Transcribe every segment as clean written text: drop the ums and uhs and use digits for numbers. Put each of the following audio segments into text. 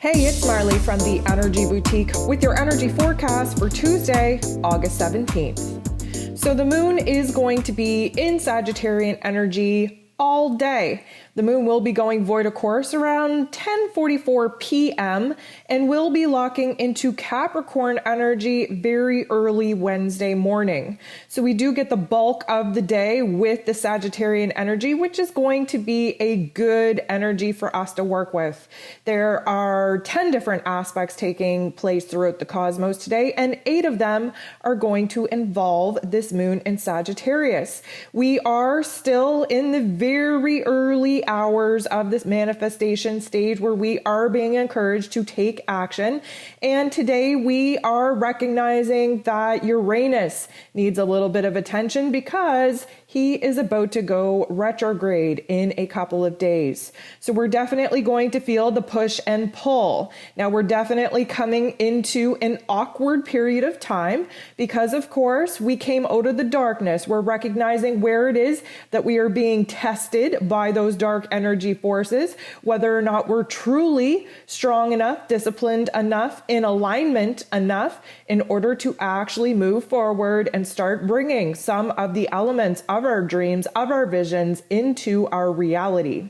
Hey, it's Marley from the Energy Boutique with your energy forecast for Tuesday, August 17th. So the moon is going to be in Sagittarian energy all day. The moon will be going void of course around 10:44 p.m. and will be locking into Capricorn energy very early Wednesday morning. So we do get the bulk of the day with the Sagittarian energy, which is going to be a good energy for us to work with. There are 10 different aspects taking place throughout the cosmos today, and 8 of them are going to involve this moon in Sagittarius. We are still in the very early hours of this manifestation stage where we are being encouraged to take action. And today we are recognizing that Uranus needs a little bit of attention because he is about to go retrograde in a couple of days. So we're definitely going to feel the push and pull. Now we're definitely coming into an awkward period of time because of course we came out of the darkness. We're recognizing where it is that we are being tested by those dark energy forces, whether or not we're truly strong enough, disciplined enough, in alignment enough in order to actually move forward and start bringing some of the elements of our dreams, of our visions into our reality.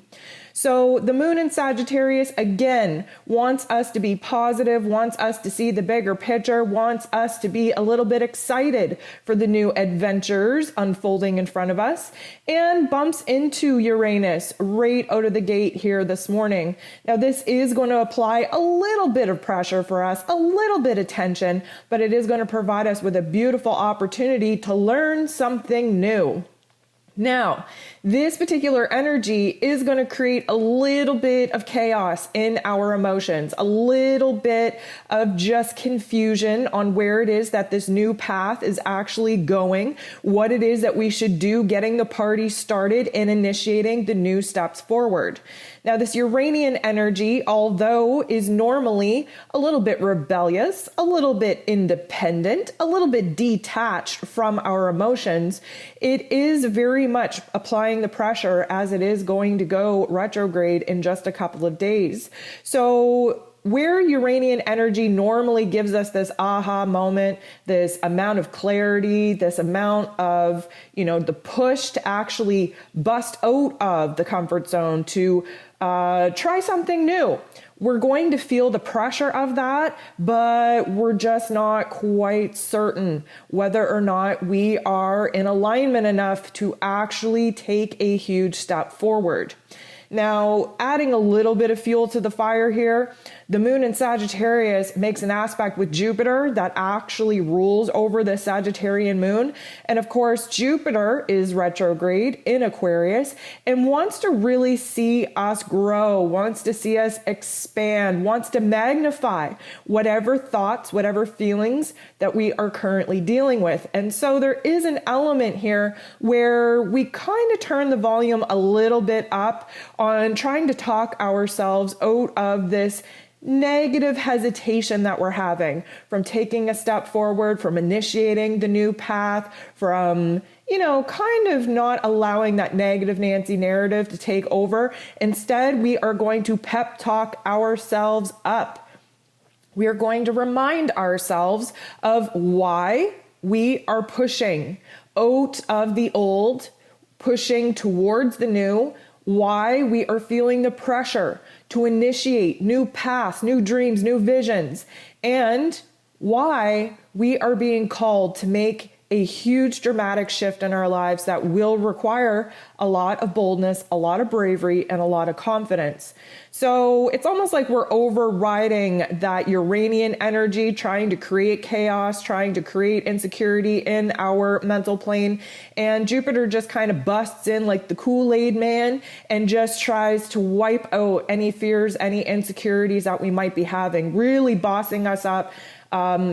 So the moon in Sagittarius, again, wants us to be positive, wants us to see the bigger picture, wants us to be a little bit excited for the new adventures unfolding in front of us, and bumps into Uranus right out of the gate here this morning. Now, this is going to apply a little bit of pressure for us, a little bit of tension, but it is going to provide us with a beautiful opportunity to learn something new. Now, this particular energy is going to create a little bit of chaos in our emotions, a little bit of just confusion on where it is that this new path is actually going, what it is that we should do, getting the party started and initiating the new steps forward. Now, this Uranian energy, although is normally a little bit rebellious, a little bit independent, a little bit detached from our emotions, it is very much applying the pressure as it is going to go retrograde in just a couple of days. So where Uranian energy normally gives us this aha moment, this amount of clarity, this amount of, the push to actually bust out of the comfort zone, to try something new. We're going to feel the pressure of that, but we're just not quite certain whether or not we are in alignment enough to actually take a huge step forward. Now, adding a little bit of fuel to the fire here, the moon in Sagittarius makes an aspect with Jupiter that actually rules over the Sagittarian moon. And of course, Jupiter is retrograde in Aquarius and wants to really see us grow, wants to see us expand, wants to magnify whatever thoughts, whatever feelings that we are currently dealing with. And so there is an element here where we kind of turn the volume a little bit up on trying to talk ourselves out of this negative hesitation that we're having from taking a step forward, from initiating the new path, from, kind of not allowing that negative Nancy narrative to take over. Instead, we are going to pep talk ourselves up. We are going to remind ourselves of why we are pushing out of the old, pushing towards the new, why we are feeling the pressure to initiate new paths, new dreams, new visions, and why we are being called to make a huge dramatic shift in our lives that will require a lot of boldness, a lot of bravery, and a lot of confidence. So it's almost like we're overriding that Uranian energy, trying to create chaos, trying to create insecurity in our mental plane. And Jupiter just kind of busts in like the Kool-Aid man and just tries to wipe out any fears, any insecurities that we might be having, really bossing us up,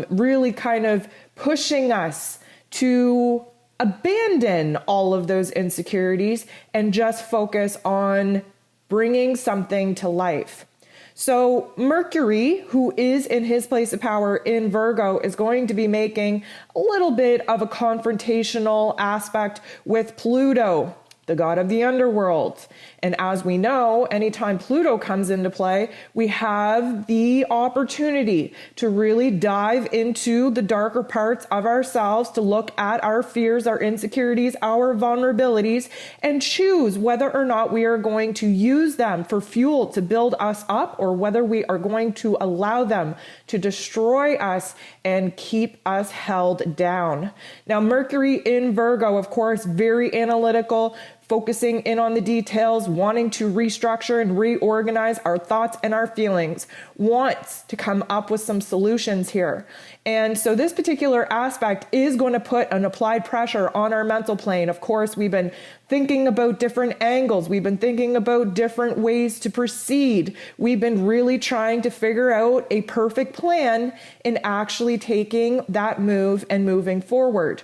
really kind of pushing us to abandon all of those insecurities and just focus on bringing something to life. So Mercury, who is in his place of power in Virgo, is going to be making a little bit of a confrontational aspect with Pluto the god of the underworld. And as we know, anytime Pluto comes into play, we have the opportunity to really dive into the darker parts of ourselves, to look at our fears, our insecurities, our vulnerabilities, and choose whether or not we are going to use them for fuel to build us up, or whether we are going to allow them to destroy us and keep us held down. Now, Mercury in Virgo, of course, very analytical, focusing in on the details, wanting to restructure and reorganize our thoughts and our feelings, wants to come up with some solutions here. And so this particular aspect is going to put an applied pressure on our mental plane. Of course, we've been thinking about different angles. We've been thinking about different ways to proceed. We've been really trying to figure out a perfect plan in actually taking that move and moving forward.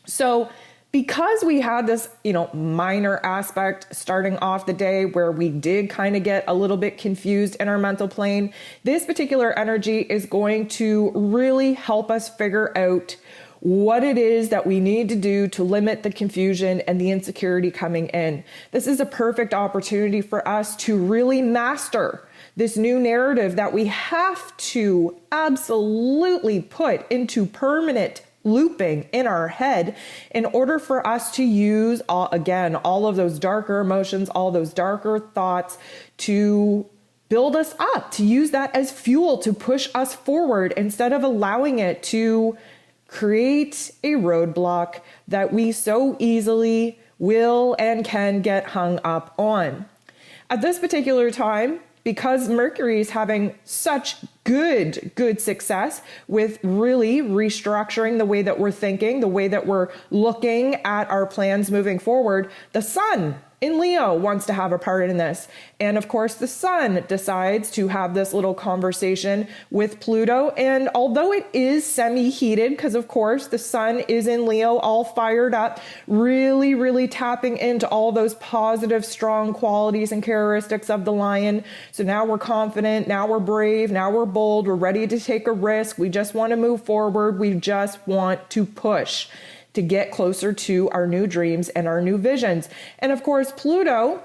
So because we had this, minor aspect starting off the day where we did kind of get a little bit confused in our mental plane, this particular energy is going to really help us figure out what it is that we need to do to limit the confusion and the insecurity coming in. This is a perfect opportunity for us to really master this new narrative that we have to absolutely put into permanent looping in our head in order for us to use all of those darker emotions, all those darker thoughts to build us up, to use that as fuel to push us forward instead of allowing it to create a roadblock that we so easily will and can get hung up on. At this particular time, because Mercury is having such good success with really restructuring the way that we're thinking, the way that we're looking at our plans moving forward, the Sun in Leo wants to have a part in this. And of course, the Sun decides to have this little conversation with Pluto. And although it is semi-heated, because of course the Sun is in Leo, all fired up, really tapping into all those positive, strong qualities and characteristics of the lion. So now we're confident, now we're brave, now we're bold, we're ready to take a risk. We just want to move forward. We just want to push to get closer to our new dreams and our new visions. And of course, Pluto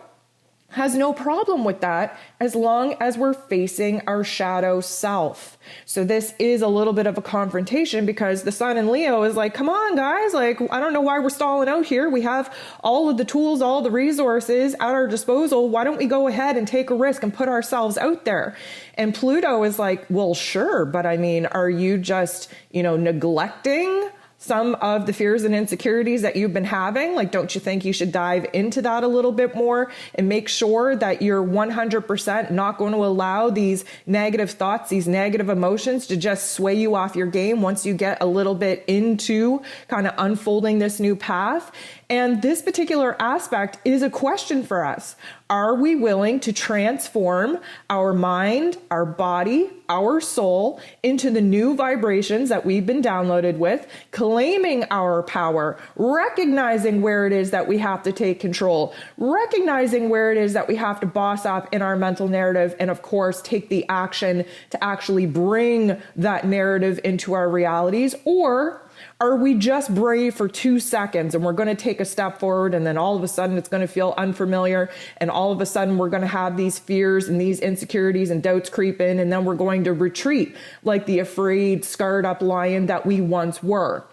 has no problem with that as long as we're facing our shadow self. So this is a little bit of a confrontation because the Sun in Leo is like, come on guys, I don't know why we're stalling out here. We have all of the tools, all the resources at our disposal. Why don't we go ahead and take a risk and put ourselves out there? And Pluto is like, well, sure, but are you just, neglecting some of the fears and insecurities that you've been having? Don't you think you should dive into that a little bit more and make sure that you're 100% not going to allow these negative thoughts, these negative emotions to just sway you off your game once you get a little bit into kind of unfolding this new path? And this particular aspect is a question for us. Are we willing to transform our mind, our body, our soul into the new vibrations that we've been downloaded with, claiming our power, recognizing where it is that we have to take control, recognizing where it is that we have to boss up in our mental narrative, and of course, take the action to actually bring that narrative into our realities? Or are we just brave for 2 seconds and we're going to take a step forward and then all of a sudden it's going to feel unfamiliar and all of a sudden we're going to have these fears and these insecurities and doubts creep in, and then we're going to retreat like the afraid, scarred up lion that we once were?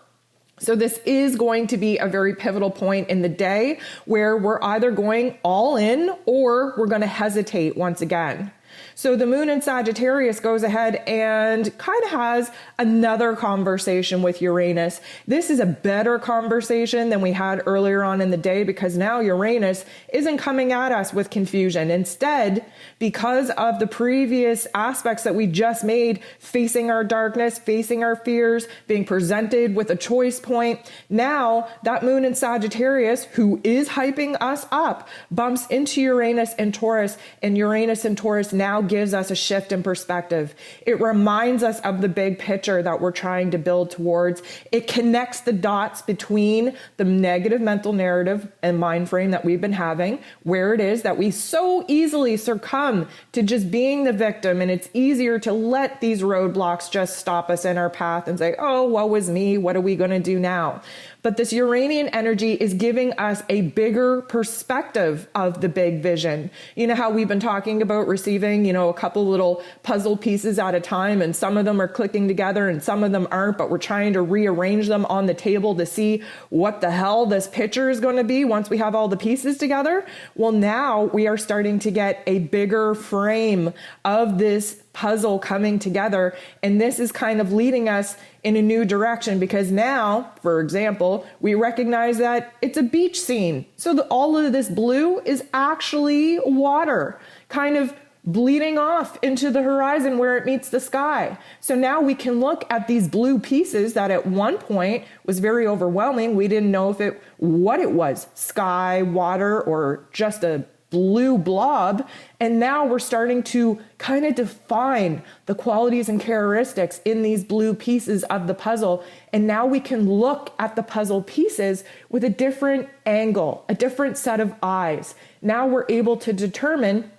So this is going to be a very pivotal point in the day where we're either going all in or we're going to hesitate once again. So the moon in Sagittarius goes ahead and kind of has another conversation with Uranus. This is a better conversation than we had earlier on in the day because now Uranus isn't coming at us with confusion. Instead, because of the previous aspects that we just made, facing our darkness, facing our fears, being presented with a choice point, now that moon in Sagittarius, who is hyping us up, bumps into Uranus and Taurus, and Uranus and Taurus now gives us a shift in perspective. It reminds us of the big picture that we're trying to build towards. It connects the dots between the negative mental narrative and mind frame that we've been having, where it is that we so easily succumb to just being the victim, and it's easier to let these roadblocks just stop us in our path and say, oh, woe is me, what are we going to do now? But this Uranian energy is giving us a bigger perspective of the big vision. You know how we've been talking about receiving, a couple little puzzle pieces at a time, and some of them are clicking together and some of them aren't, but we're trying to rearrange them on the table to see what the hell this picture is going to be once we have all the pieces together. Well, now we are starting to get a bigger frame of this puzzle coming together. And this is kind of leading us in a new direction, because now, for example, we recognize that it's a beach scene. So all of this blue is actually water, kind of bleeding off into the horizon where it meets the sky. So now we can look at these blue pieces that at one point was very overwhelming. We didn't know what it was, sky, water, or just a blue blob. And now we're starting to kind of define the qualities and characteristics in these blue pieces of the puzzle. And now we can look at the puzzle pieces with a different angle, a different set of eyes. Now we're able to determine,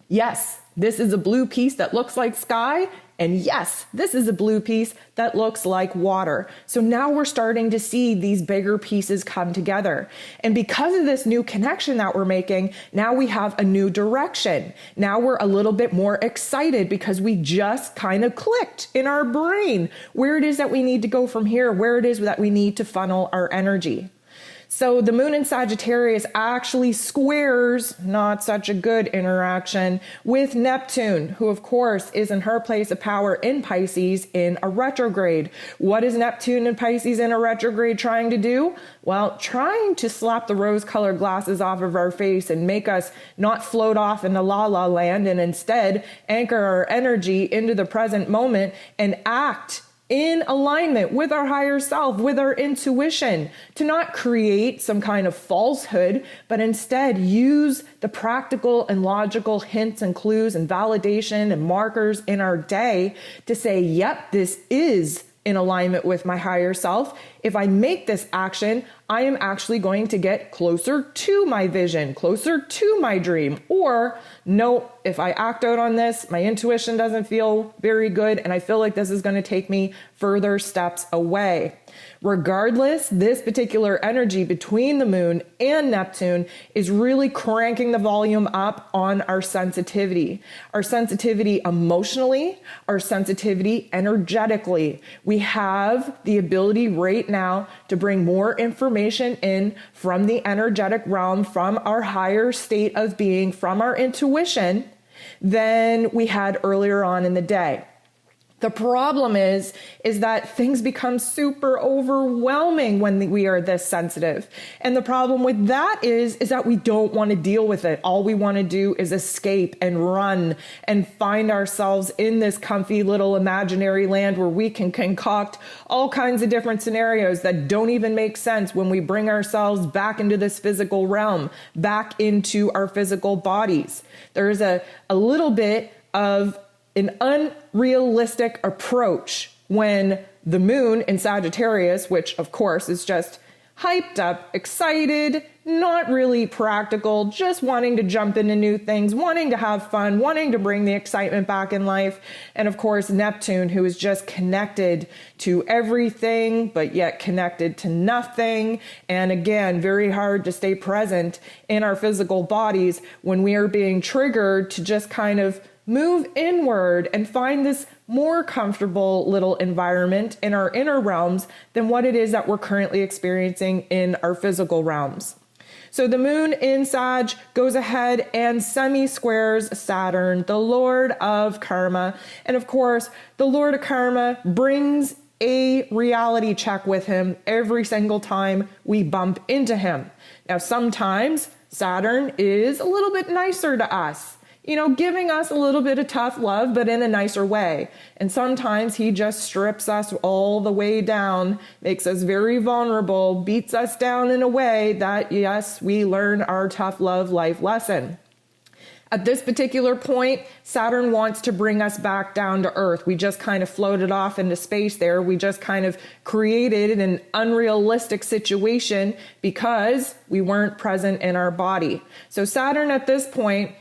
yes, this is a blue piece that looks like sky. And yes, this is a blue piece that looks like water. So now we're starting to see these bigger pieces come together. And because of this new connection that we're making, now we have a new direction. Now we're a little bit more excited because we just kind of clicked in our brain where it is that we need to go from here, where it is that we need to funnel our energy. So the moon in Sagittarius actually squares, not such a good interaction, with Neptune, who of course is in her place of power in Pisces in a retrograde. What is Neptune in Pisces in a retrograde trying to do? Well, trying to slap the rose-colored glasses off of our face and make us not float off in the la-la land, and instead anchor our energy into the present moment and act in alignment with our higher self, with our intuition, to not create some kind of falsehood, but instead use the practical and logical hints and clues and validation and markers in our day to say, yep, this is in alignment with my higher self. If I make this action, I am actually going to get closer to my vision, closer to my dream. Or no, if I act out on this, my intuition doesn't feel very good, and I feel like this is going to take me further steps away. Regardless, this particular energy between the moon and Neptune is really cranking the volume up on our sensitivity emotionally, our sensitivity energetically. We have the ability right now to bring more information in from the energetic realm, from our higher state of being, from our intuition than we had earlier on in the day. The problem is that things become super overwhelming when we are this sensitive. And the problem with that is that we don't want to deal with it. All we want to do is escape and run and find ourselves in this comfy little imaginary land where we can concoct all kinds of different scenarios that don't even make sense when we bring ourselves back into this physical realm, back into our physical bodies. There's a little bit of an unrealistic approach when the moon in Sagittarius, which of course is just hyped up, excited, not really practical, just wanting to jump into new things, wanting to have fun, wanting to bring the excitement back in life. And of course, Neptune, who is just connected to everything, but yet connected to nothing. And again, very hard to stay present in our physical bodies when we are being triggered to just kind of move inward and find this more comfortable little environment in our inner realms than what it is that we're currently experiencing in our physical realms. So the moon in Sag goes ahead and semi-squares Saturn, the Lord of Karma. And of course, the Lord of Karma brings a reality check with him every single time we bump into him. Now, sometimes Saturn is a little bit nicer to us, giving us a little bit of tough love, but in a nicer way. And sometimes he just strips us all the way down, makes us very vulnerable, beats us down in a way that, yes, we learn our tough love life lesson. At this particular point, Saturn wants to bring us back down to Earth. We just kind of floated off into space there. We just kind of created an unrealistic situation because we weren't present in our body. So Saturn at this point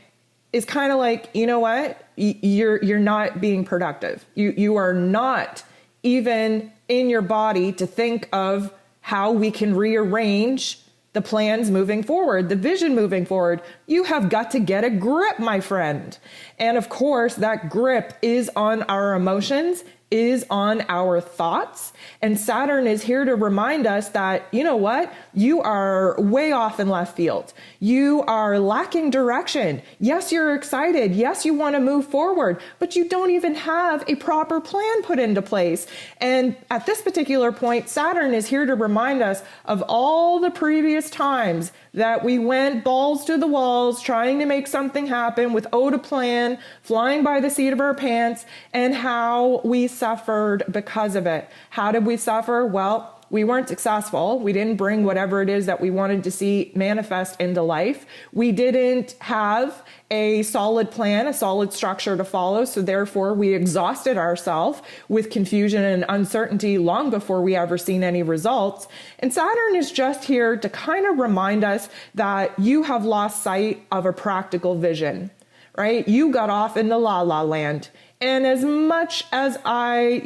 is kind of like, you know what? You're not being productive. You are not even in your body to think of how we can rearrange the plans moving forward, the vision moving forward. You have got to get a grip, my friend. And of course, that grip is on our emotions, is on our thoughts. And Saturn is here to remind us that, you know what? You are way off in left field. You are lacking direction. Yes, you're excited. Yes, you want to move forward, but you don't even have a proper plan put into place. And at this particular point, Saturn is here to remind us of all the previous times that we went balls to the walls trying to make something happen without a plan, flying by the seat of our pants, and how we suffered because of it. How did we suffer? Well, we weren't successful. We didn't bring whatever it is that we wanted to see manifest into life. We didn't have a solid plan, a solid structure to follow. So therefore, we exhausted ourselves with confusion and uncertainty long before we ever seen any results. And Saturn is just here to kind of remind us that you have lost sight of a practical vision, right? You got off in the la-la land. And as much as I,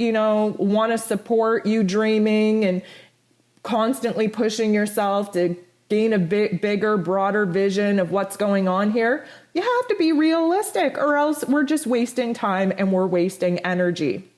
want to support you dreaming and constantly pushing yourself to gain a bigger, broader vision of what's going on here, you have to be realistic, or else we're just wasting time and we're wasting energy.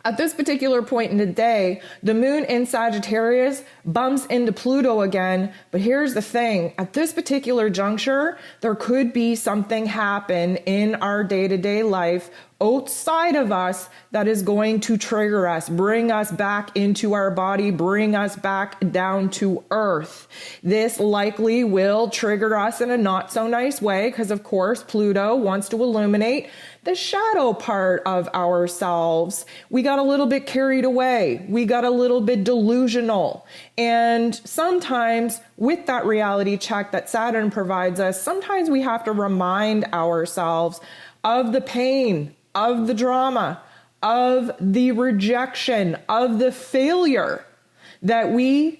At this particular point in the day, the moon in Sagittarius bumps into Pluto again. But here's the thing. At this particular juncture, there could be something happen in our day-to-day life outside of us that is going to trigger us, bring us back into our body, bring us back down to earth. This likely will trigger us in a not so nice way because, of course, Pluto wants to illuminate the shadow part of ourselves. We got a little bit carried away. We got a little bit delusional. And sometimes with that reality check that Saturn provides us, sometimes we have to remind ourselves of the pain, of the drama, of the rejection, of the failure that we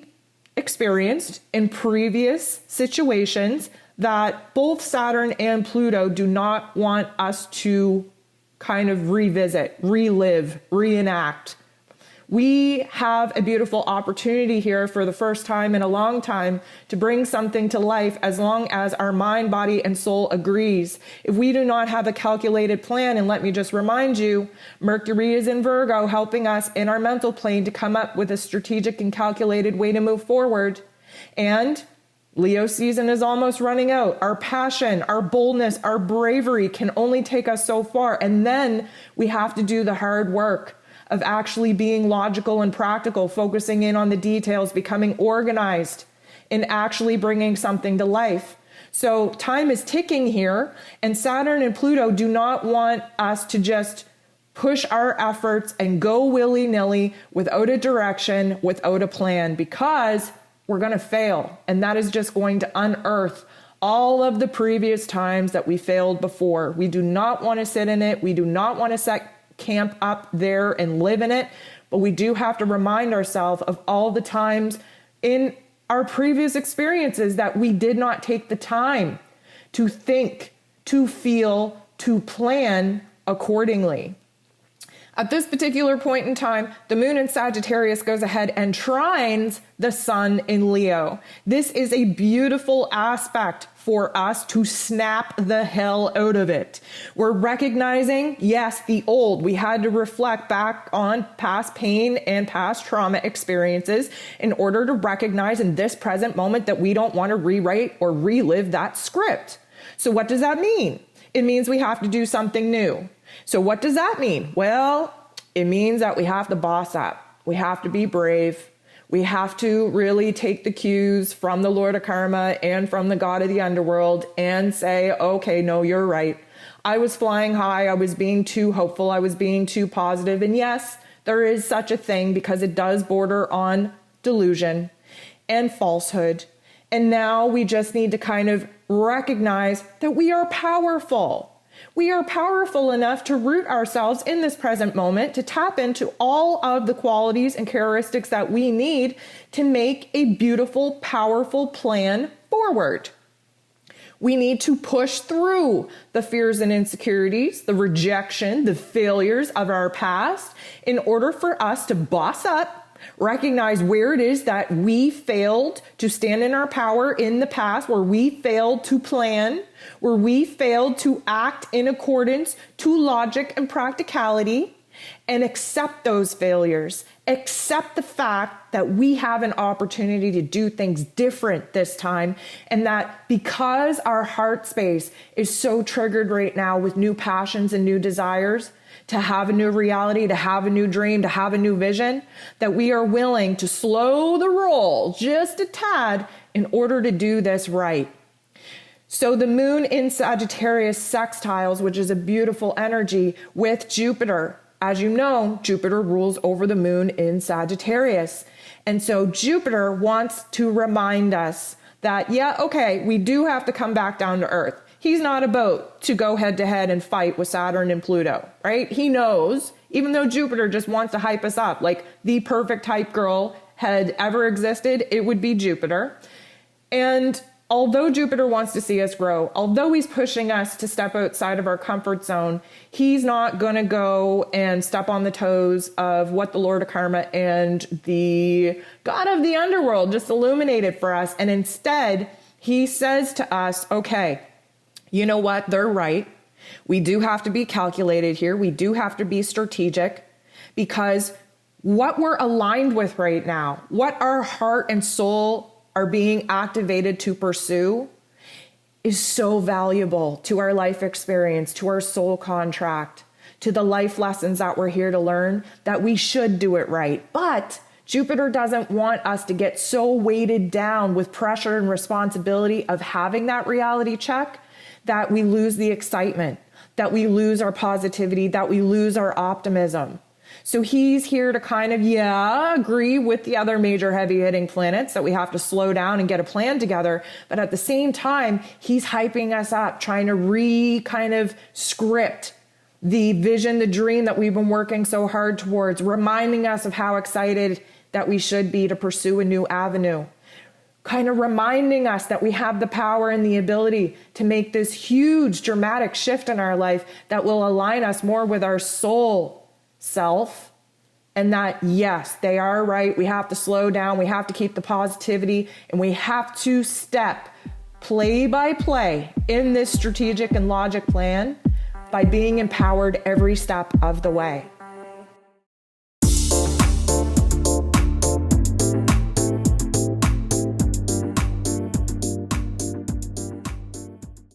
experienced in previous situations that both Saturn and Pluto do not want us to kind of revisit, relive, reenact. We have a beautiful opportunity here for the first time in a long time to bring something to life as long as our mind, body, and soul agrees. If we do not have a calculated plan, and let me just remind you, Mercury is in Virgo helping us in our mental plane to come up with a strategic and calculated way to move forward. And Leo season is almost running out. Our passion, our boldness, our bravery can only take us so far. And then we have to do the hard work of actually being logical and practical, focusing in on the details, becoming organized, and actually bringing something to life. So time is ticking here, and Saturn and Pluto do not want us to just push our efforts and go willy-nilly without a direction, without a plan, because we're going to fail. And that is just going to unearth all of the previous times that we failed before. We do not want to sit in it. We do not want to set camp up there and live in it. But we do have to remind ourselves of all the times in our previous experiences that we did not take the time to think, to feel, to plan accordingly. At this particular point in time, the moon in Sagittarius goes ahead and trines the sun in Leo. This is a beautiful aspect for us to snap the hell out of it. We're recognizing, yes, the old. We had to reflect back on past pain and past trauma experiences in order to recognize in this present moment that we don't want to rewrite or relive that script. So what does that mean? It means we have to do something new. So what does that mean? Well, it means that we have to boss up. We have to be brave. We have to really take the cues from the Lord of Karma and from the God of the underworld and say, okay, no, you're right. I was flying high. I was being too hopeful. I was being too positive. And yes, there is such a thing because it does border on delusion and falsehood. And now we just need to kind of recognize that we are powerful. We are powerful enough to root ourselves in this present moment, to tap into all of the qualities and characteristics that we need to make a beautiful, powerful plan forward. We need to push through the fears and insecurities, the rejection, the failures of our past in order for us to boss up, Recognize where it is that we failed to stand in our power in the past, where we failed to plan, where we failed to act in accordance to logic and practicality, and accept those failures. Accept the fact that we have an opportunity to do things different this time, and that because our heart space is so triggered right now with new passions and new desires, to have a new reality, to have a new dream, to have a new vision, that we are willing to slow the roll just a tad in order to do this right. So the moon in Sagittarius sextiles, which is a beautiful energy with Jupiter. As you know, Jupiter rules over the moon in Sagittarius. And so Jupiter wants to remind us that, yeah, okay, we do have to come back down to earth. He's not about to go head to head and fight with Saturn and Pluto, right? He knows, even though Jupiter just wants to hype us up, like the perfect hype girl had ever existed, it would be Jupiter. And although Jupiter wants to see us grow, although he's pushing us to step outside of our comfort zone, he's not going to go and step on the toes of what the Lord of Karma and the God of the underworld just illuminated for us. And instead, he says to us, okay, you know what? They're right. We do have to be calculated here. We do have to be strategic, because what we're aligned with right now, what our heart and soul are being activated to pursue, is so valuable to our life experience, to our soul contract, to the life lessons that we're here to learn, that we should do it right. But Jupiter doesn't want us to get so weighted down with pressure and responsibility of having that reality check that we lose the excitement, that we lose our positivity, that we lose our optimism. So he's here to kind of, agree with the other major heavy hitting planets that we have to slow down and get a plan together. But at the same time, he's hyping us up, trying to kind of script the vision, the dream that we've been working so hard towards, reminding us of how excited that we should be to pursue a new avenue. Kind of reminding us that we have the power and the ability to make this huge dramatic shift in our life that will align us more with our soul self. And that, yes, they are right. We have to slow down. We have to keep the positivity, and we have to step play by play in this strategic and logic plan by being empowered every step of the way.